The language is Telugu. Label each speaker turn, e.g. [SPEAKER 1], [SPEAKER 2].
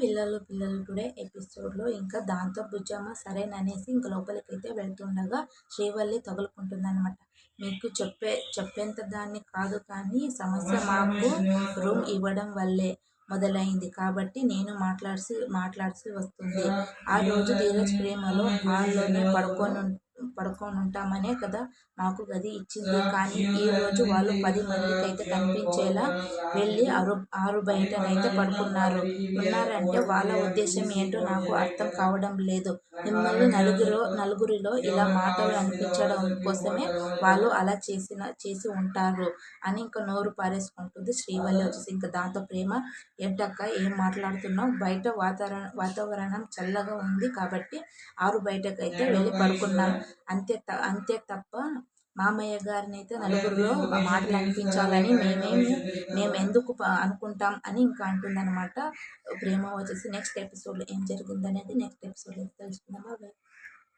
[SPEAKER 1] పిల్లలు టుడే ఎపిసోడ్లో ఇంకా దాంతో బుజ్జమ్మ సరేననేసి ఇంక లోపలికైతే వెళ్తుండగా శ్రీవల్లి తగులుకుంటుందన్నమాట. మీకు చెప్పేంత దాన్ని కాదు, కానీ సమస్య మాకు రూమ్ ఇవ్వడం వల్లే మొదలైంది కాబట్టి నేను మాట్లాడాల్సి వస్తుంది. ఆ రోజు ధీరజ్ ప్రేమలో హాల్లోనే పడుకోనుంటామనే కదా మాకు గది ఇచ్చింది. కానీ ఈ రోజు వాళ్ళు 10 మందికైతే కనిపించేలా వెళ్ళి ఆరు బయటనైతే ఉన్నారంటే వాళ్ళ ఉద్దేశం ఏంటో నాకు అర్థం కావడం లేదు. మిమ్మల్ని నలుగురిలో ఇలా మాటలు అనిపించడం కోసమే వాళ్ళు అలా చేసి ఉంటారు అని ఇంక నోరు పారేసుకుంటుంది శ్రీవల్లి వచ్చేసి. ఇంక దాంతో ప్రేమ, ఏంటక్క ఏం మాట్లాడుతున్నావు? బయట వాతావరణం చల్లగా ఉంది కాబట్టి బయటకైతే వెళ్ళి పడుకున్నాం అంతే తప్ప మామయ్య గారినైతే నలుగురిలో మాటలు అనిపించాలని మేమెందుకు అనుకుంటాం అని ఇంకా అంటుందన్నమాట ప్రేమ వచ్చేసి. నెక్స్ట్ ఎపిసోడ్లో ఏం జరిగిందనేది నెక్స్ట్ ఎపిసోడ్లో తెలుసుకుందాం. బాయ్.